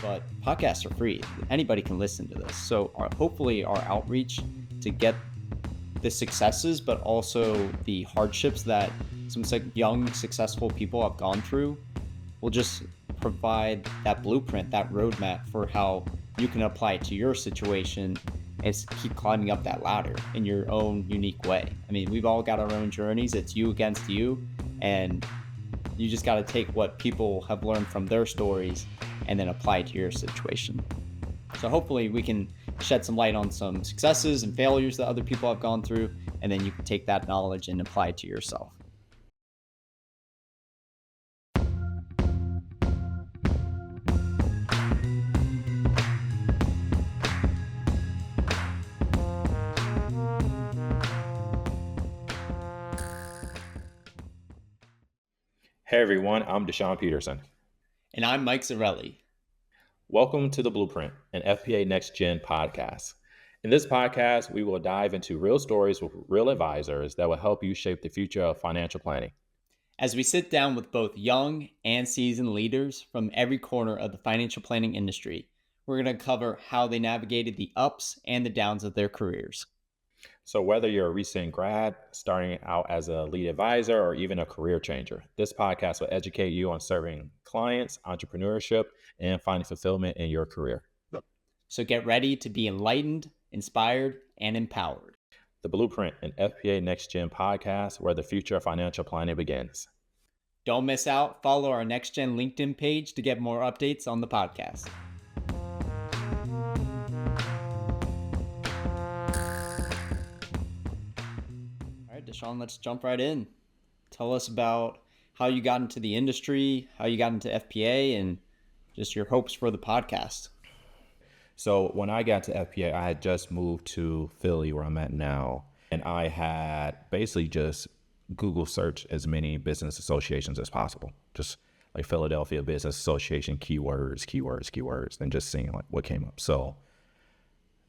but podcasts are free. Anybody can listen to this. So hopefully our outreach to get the successes, but also the hardships that some young, successful people have gone through will just provide that blueprint, that roadmap for how you can apply it to your situation and keep climbing up that ladder in your own unique way. I mean, we've all got our own journeys. It's you against you, and you just got to take what people have learned from their stories and then apply it to your situation. So hopefully we can shed some light on some successes and failures that other people have gone through, and then you can take that knowledge and apply it to yourself. Hey everyone, I'm Deshawn Peterson. And I'm Mike Zarrelli. Welcome to the Blueprint, an FPA NexGen Podcast. In this podcast, we will dive into real stories with real advisors that will help you shape the future of financial planning. As we sit down with both young and seasoned leaders from every corner of the financial planning industry, we're going to cover how they navigated the ups and the downs of their careers. So whether you're a recent grad, starting out as a lead advisor, or even a career changer, this podcast will educate you on serving clients, entrepreneurship, and finding fulfillment in your career. So get ready to be enlightened, inspired, and empowered. The Blueprint, an FPA NexGen podcast where the future of financial planning begins. Don't miss out. Follow our NexGen LinkedIn page to get more updates on the podcast. Deshawn, let's jump right in. Tell us about how you got into the industry, how you got into FPA, and just your hopes for the podcast. So when I got to FPA, I had just moved to Philly, where I'm at now, and I had basically just Google search as many business associations as possible, just like Philadelphia Business Association keywords, and just seeing like what came up. So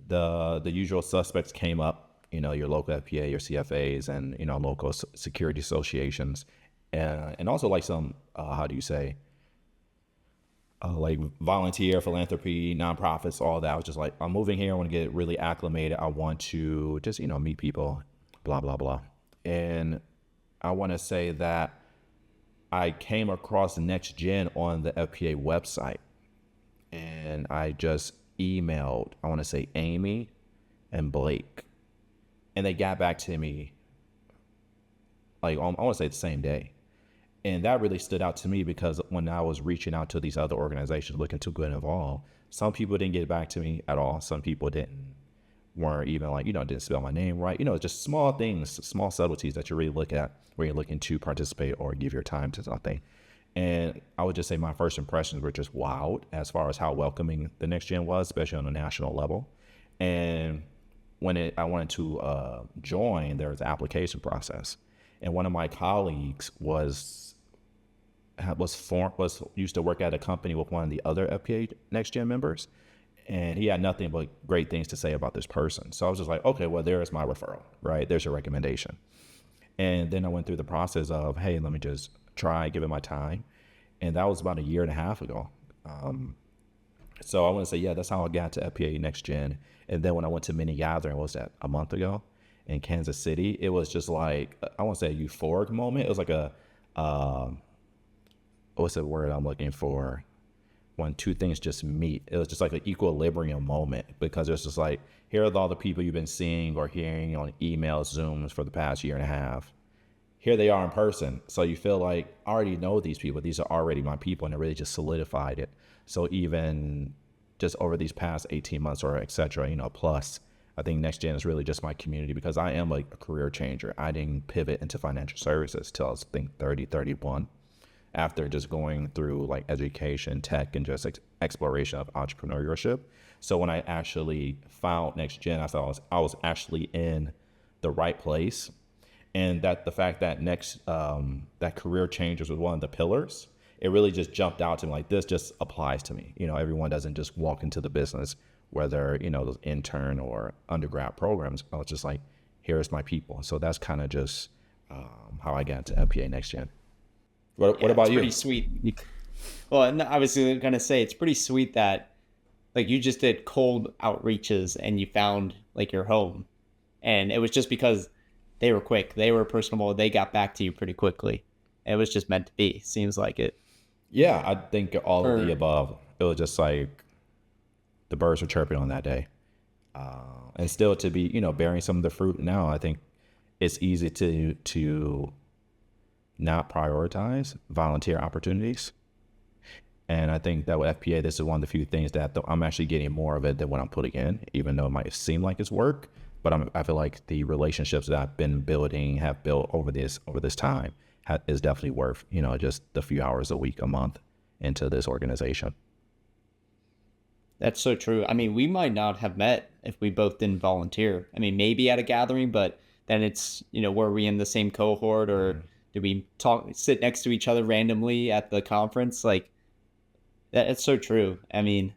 the usual suspects came up. You know, your local FPA, your CFAs, and, you know, local security associations, and also like some, like volunteer, philanthropy, nonprofits, all that. I was just like, I'm moving here. I want to get really acclimated. I want to just, meet people, blah, blah, blah. And I want to say that I came across NexGen on the FPA website, and I just emailed, I want to say Amy and Blake. And they got back to me, like, I want to say the same day. And that really stood out to me because when I was reaching out to these other organizations looking to get involved, some people didn't get back to me at all. Some people weren't even like, didn't spell my name right. Just small things, small subtleties that you really look at when you're looking to participate or give your time to something. And I would just say my first impressions were just wowed as far as how welcoming the NexGen was, especially on a national level. And when I wanted to join, there was an application process, and one of my colleagues used to work at a company with one of the other FPA NexGen members, and he had nothing but great things to say about this person. So I was just like, okay, well, there's my referral, right? There's your recommendation. And then I went through the process of, hey, let me just try, give it my time, and that was about a year and a half ago. So I want to say, yeah, that's how I got to FPA NexGen. And then when I went to mini gathering, what was that, a month ago in Kansas City? It was just like, I want to say a euphoric moment. It was like what's the word I'm looking for? When two things just meet. It was just like an equilibrium moment, because it's just like, here are all the people you've been seeing or hearing on emails, Zooms for the past year and a half. Here they are in person. So you feel like, I already know these people. These are already my people, and it really just solidified it. So even just over these past 18 months or et cetera, plus, I think NexGen is really just my community, because I am like a career changer. I didn't pivot into financial services till I was, 30, 31, after just going through like education, tech, and just exploration of entrepreneurship. So when I actually found NexGen, I thought I was actually in the right place. And that the fact that that career changes was one of the pillars, it really just jumped out to me, like, this just applies to me. Everyone doesn't just walk into the business, whether, those intern or undergrad programs. I was just like, here's my people. So that's kind of just how I got into FPA NexGen. What about you? Pretty sweet. Well, and I was going to say, it's pretty sweet that like you just did cold outreaches and you found like your home. And it was just because they were quick, they were personable, they got back to you pretty quickly. It was just meant to be. Seems like it. Yeah, I think all of the Or above. It was just like the birds were chirping on that day. And still to be, bearing some of the fruit now, I think it's easy to not prioritize volunteer opportunities. And I think that with FPA, this is one of the few things that I'm actually getting more of it than what I'm putting in, even though it might seem like it's work. But I feel like the relationships that I've been building, have built over this time, is definitely worth, just the few hours a week, a month into this organization. that's so true. I mean, we might not have met if we both didn't volunteer. I mean, maybe at a gathering, but then it's, were we in the same cohort or did we sit next to each other randomly at the conference? Like, that's so true. I mean,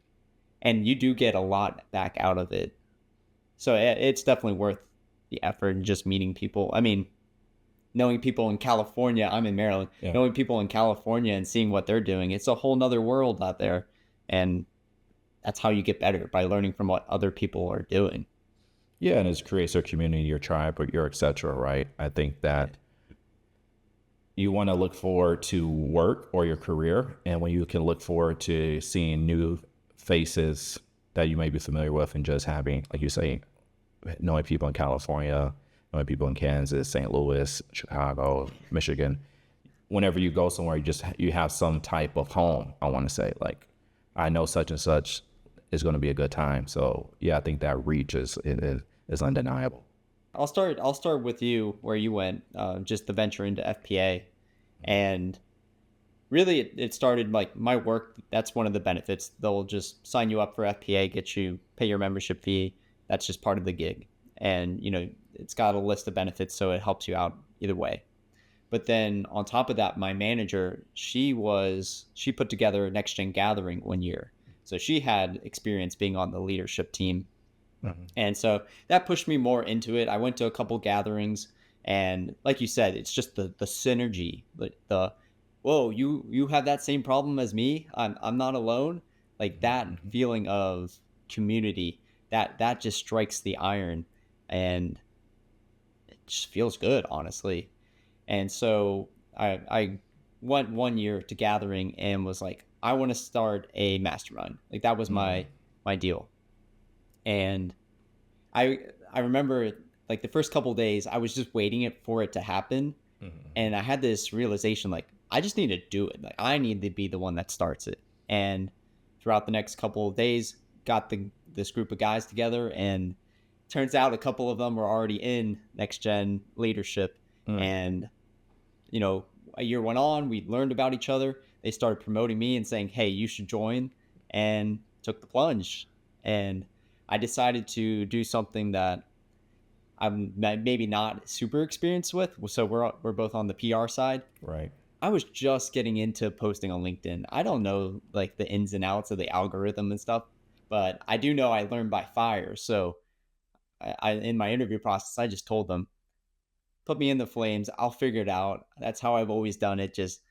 and you do get a lot back out of it. So it's definitely worth the effort and just meeting people. I mean, knowing people in California, I'm in Maryland, Yeah. knowing people in California and seeing what they're doing, it's a whole nother world out there. And that's how you get better, by learning from what other people are doing. Yeah, and it creates a community, your tribe, or your et cetera, right? I think that you want to look forward to work or your career, and when you can look forward to seeing new faces that you may be familiar with, and just having, like you say, knowing people in California, knowing people in Kansas, St. Louis, Chicago, Michigan. Whenever you go somewhere, you have some type of home. I want to say, like, I know such and such is going to be a good time. So yeah, I think that reach is undeniable. I'll start with you where you went, just the venture into FPA, and really it started like my work. That's one of the benefits. They'll just sign you up for FPA, pay your membership fee. That's just part of the gig, and it's got a list of benefits, so it helps you out either way. But then on top of that, my manager, she put together a NexGen gathering one year, so she had experience being on the leadership team. And so that pushed me more into it. I went to a couple gatherings, and like you said, it's just the synergy, the whoa, you have that same problem as me. I'm not alone. Like that feeling of community, that just strikes the iron, and it just feels good, honestly. And so I went one year to gathering and was like, I want to start a mastermind. Like that was my deal. And I remember like the first couple of days I was just waiting for it to happen, and I had this realization like I just need to do it. Like I need to be the one that starts it. And throughout the next couple of days, got this group of guys together, and turns out a couple of them were already in NexGen leadership. And a year went on, we learned about each other. They started promoting me and saying, hey, you should join, and took the plunge. And I decided to do something that I'm maybe not super experienced with. So we're both on the PR side. Right. I was just getting into posting on LinkedIn. I don't know like the ins and outs of the algorithm and stuff, but I do know I learned by fire. So I in my interview process, I just told them, put me in the flames. I'll figure it out. That's how I've always done it. Just,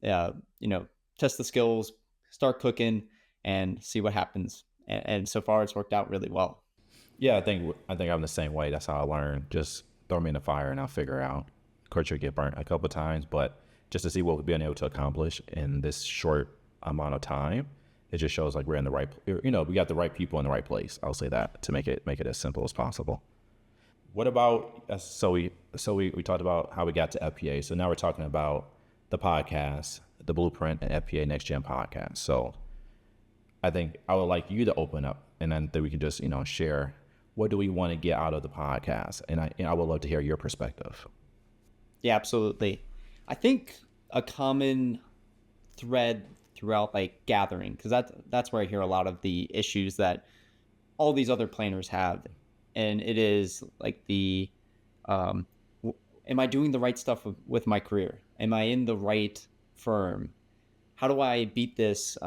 test the skills, start cooking, and see what happens. And so far, it's worked out really well. Yeah, I think I'm the same way. That's how I learn. Just throw me in the fire and I'll figure it out. Of course, you'll get burnt a couple of times, but just to see what we've been able to accomplish in this short amount of time, it just shows like we're in the right. We got the right people in the right place. I'll say that to make it as simple as possible. What about so we talked about how we got to FPA. So now we're talking about the podcast, the Blueprint and FPA NexGen Podcast. So I think I would like you to open up, and then we can just share what do we want to get out of the podcast, and I would love to hear your perspective. Yeah, absolutely. I think a common thread throughout like gathering, because that's where I hear a lot of the issues that all these other planners have, and it is like the am I doing the right stuff with my career? Am I in the right firm? How do I beat this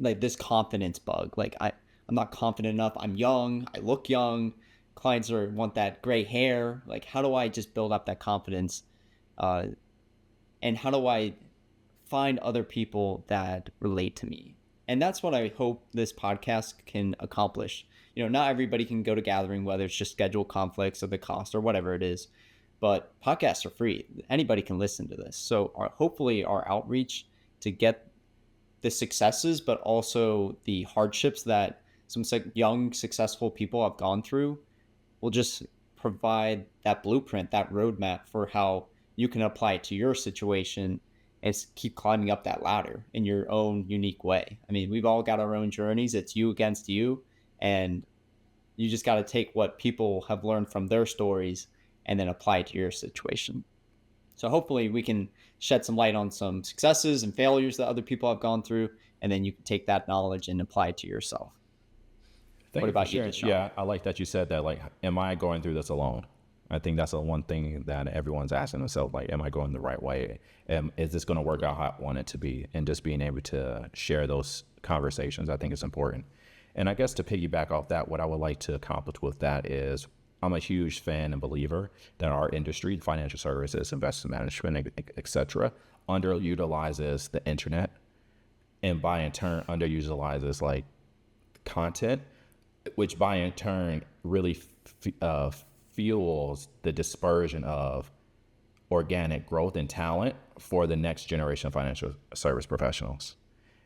like this confidence bug? Like I'm not confident enough. I'm young. I look young. Clients want that gray hair. Like how do I just build up that confidence? And how do I find other people that relate to me. And that's what I hope this podcast can accomplish. Not everybody can go to gathering, whether it's just schedule conflicts or the cost or whatever it is, but podcasts are free. Anybody can listen to this. So hopefully our outreach to get the successes, but also the hardships that some young, successful people have gone through will just provide that blueprint, that roadmap for how you can apply it to your situation and keep climbing up that ladder in your own unique way. I mean, we've all got our own journeys. It's you against you. And you just got to take what people have learned from their stories and then apply it to your situation. So hopefully we can shed some light on some successes and failures that other people have gone through, and then you can take that knowledge and apply it to yourself. What about you, Deshawn? Yeah, I like that you said that. Like, am I going through this alone? I think that's the one thing that everyone's asking themselves, like, am I going the right way? Is this going to work out how I want it to be? And just being able to share those conversations, I think is important. And I guess to piggyback off that, what I would like to accomplish with that is I'm a huge fan and believer that our industry, financial services, investment management, et cetera, underutilizes the internet, and by in turn underutilizes like content, which by in turn really fuels the dispersion of organic growth and talent for the next generation of financial service professionals.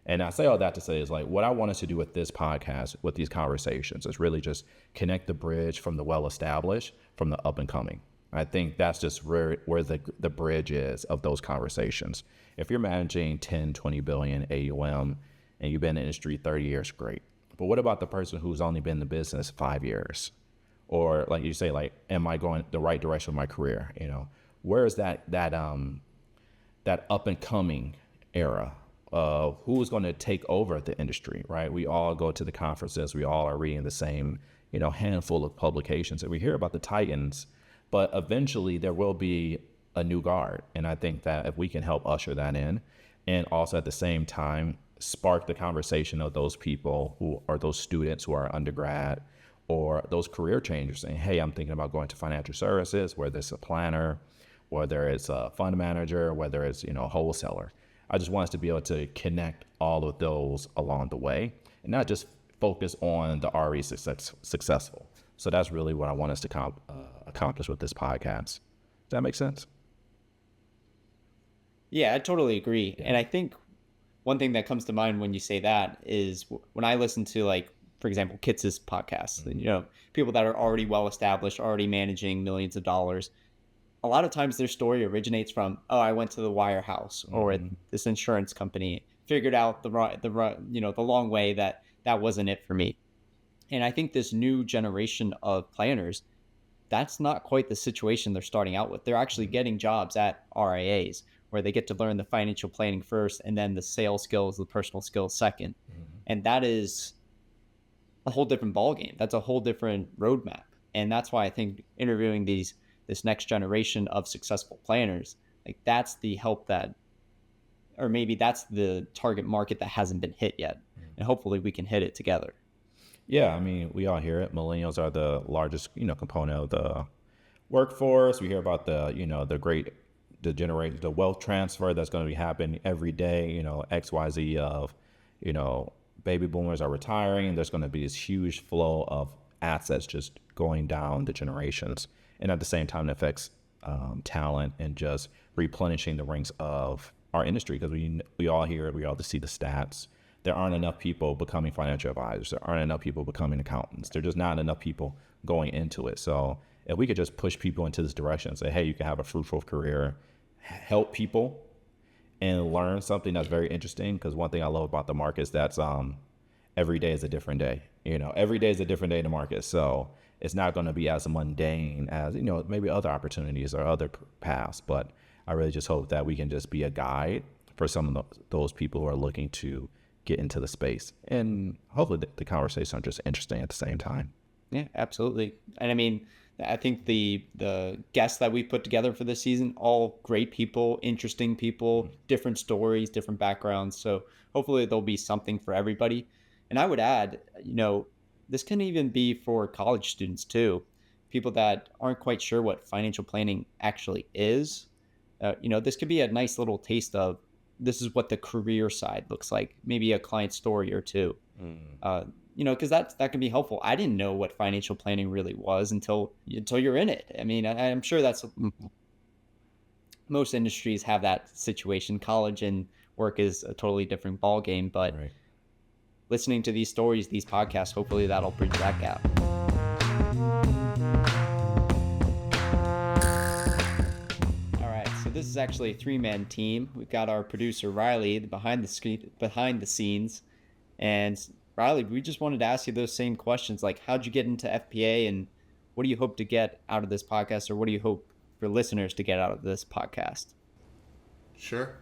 And I say all that to say is like, what I want us to do with this podcast, with these conversations, is really just connect the bridge from the well-established, from the up and coming. I think that's just where the bridge is of those conversations. If you're managing 10, 20 billion AUM and you've been in the industry 30 years, great. But what about the person who's only been in the business 5 years? Or like you say, like, am I going the right direction with my career? Where is that up and coming era? Who's going to take over the industry, right? We all go to the conferences. We all are reading the same, handful of publications, and we hear about the titans, but eventually there will be a new guard. And I think that if we can help usher that in, and also at the same time spark the conversation of those people who are those students who are undergrad or those career changers saying, hey, I'm thinking about going to financial services, whether it's a planner, whether it's a fund manager, whether it's, a wholesaler. I just want us to be able to connect all of those along the way and not just focus on the already successful. So that's really what I want us to accomplish with this podcast. Does that make sense? Yeah, I totally agree. Yeah. And I think one thing that comes to mind when you say that is when I listen to, like, for example, Kitz's podcasts, people that are already well-established, already managing millions of dollars. A lot of times their story originates from, I went to the wirehouse or this insurance company, figured out the long way that wasn't it for me. And I think this new generation of planners, that's not quite the situation they're starting out with. They're actually getting jobs at RIAs where they get to learn the financial planning first and then the sales skills, the personal skills second. And that is a whole different ballgame. That's a whole different roadmap. And that's why I think interviewing this next generation of successful planners, like, that's the help that, or maybe that's the target market that hasn't been hit yet. And hopefully we can hit it together. Yeah, I mean, we all hear it. Millennials are the largest, component of the workforce. We hear about the wealth transfer that's going to be happening every day, XYZ of, baby boomers are retiring. There's going to be this huge flow of assets just going down the generations. And at the same time, it affects talent and just replenishing the ranks of our industry, because we all hear it, we all see the stats. There aren't enough people becoming financial advisors. There aren't enough people becoming accountants. There's just not enough people going into it. So if we could just push people into this direction and say, hey, you can have a fruitful career, help people, and learn something that's very interesting. Because one thing I love about the market is that every day is a different day. Every day is a different day in the market. So it's not going to be as mundane as, maybe other opportunities or other paths. But I really just hope that we can just be a guide for some of those people who are looking to get into the space. And hopefully the conversations are just interesting at the same time. Yeah, absolutely. And I mean, I think the guests that we put together for this season, all great people, interesting people, different stories, different backgrounds. So hopefully there'll be something for everybody. And I would add, this can even be for college students too, people that aren't quite sure what financial planning actually is. This could be a nice little taste of this is what the career side looks like, maybe a client story or two. Because that can be helpful. I didn't know what financial planning really was until you're in it. I mean, I'm sure that's most industries have that situation. College and work is a totally different ball game, but Right. listening to these stories, these podcasts, hopefully that'll bridge that gap. All right, so this is actually a 3-man team. We've got our producer Riley behind the scenes, and Riley, we just wanted to ask you those same questions, like how'd you get into FPA, and what do you hope to get out of this podcast, or what do you hope for listeners to get out of this podcast? Sure.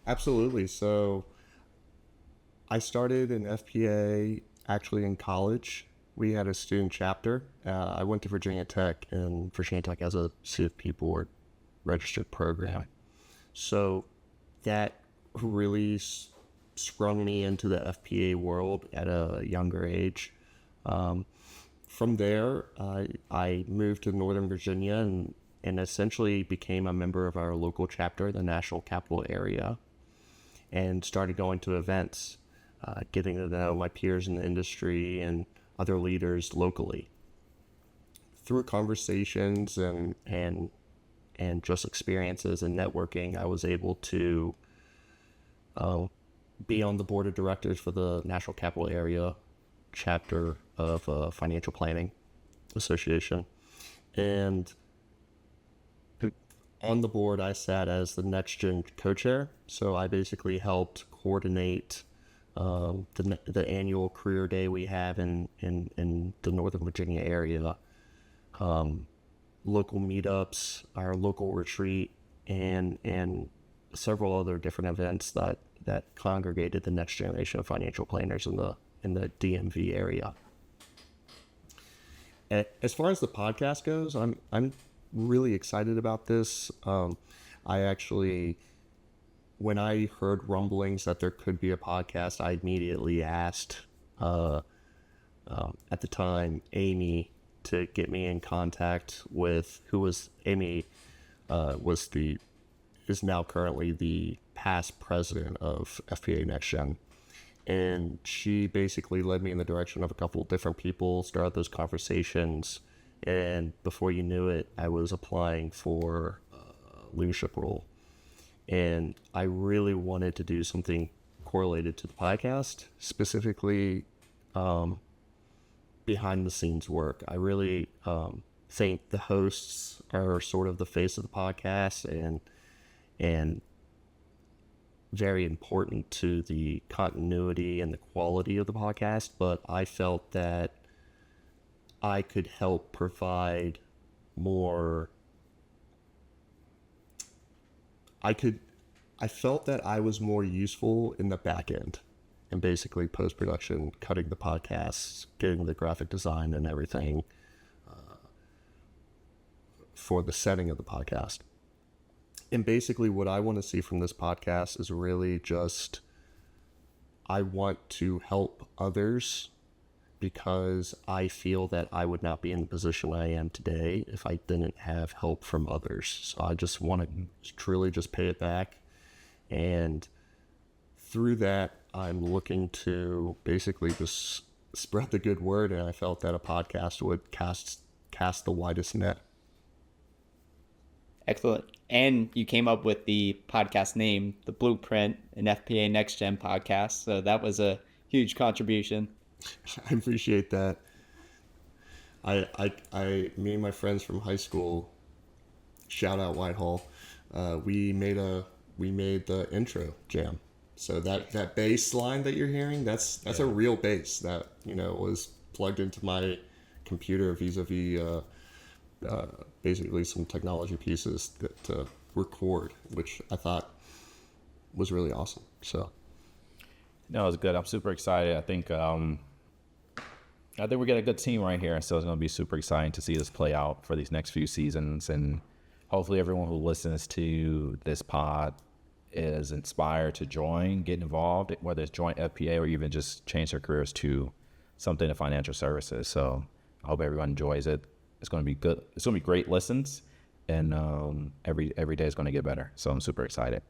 Absolutely. So I started in FPA actually in college. We had a student chapter. I went to Virginia Tech, and Virginia Tech has a CFP board registered program. So that really sprung me into the FPA world at a younger age. From there, I moved to Northern Virginia and essentially became a member of our local chapter, the National Capital Area, and started going to events, getting to know my peers in the industry and other leaders locally. Through conversations and just experiences and networking, I was able to be on the board of directors for the National Capital Area chapter of Financial Planning Association. And on the board, I sat as the NexGen co-chair. So I basically helped coordinate the annual career day we have in the Northern Virginia area, local meetups, our local retreat, and several other different events that congregated the next generation of financial planners in the DMV area. As far as the podcast goes, I'm really excited about this. I actually, when I heard rumblings that there could be a podcast, I immediately asked, at the time, Amy to get me in contact with Amy is now currently the past president of FPA NexGen. And she basically led me in the direction of a couple of different people, started those conversations. And before you knew it, I was applying for a leadership role. And I really wanted to do something correlated to the podcast, specifically behind the scenes work. I really think the hosts are sort of the face of the podcast and very important to the continuity and the quality of the podcast. But I felt that I could help provide more. I felt that I was more useful in the back end and basically post-production, cutting the podcasts, getting the graphic design and everything for the setting of the podcast. And basically what I want to see from this podcast is really just, I want to help others because I feel that I would not be in the position I am today if I didn't have help from others. So I just want to truly just pay it back. And through that, I'm looking to basically just spread the good word. And I felt that a podcast would cast the widest net. Excellent. And you came up with the podcast name, The Blueprint, an FPA NexGen podcast. So that was a huge contribution. I appreciate that. Me and my friends from high school, shout out Whitehall, we made the intro jam. So that bass line that you're hearing, that's a real bass that, was plugged into my computer vis-a-vis basically some technology pieces that record, which I thought was really awesome. So No, it was good. I'm super excited. I think we got a good team right here, so it's going to be super exciting to see this play out for these next few seasons, and hopefully everyone who listens to this pod is inspired to join, get involved, whether it's join FPA or even just change their careers to something in financial services. So I hope everyone enjoys it. It's going to be good. It's going to be great listens, and every day is going to get better. So I'm super excited.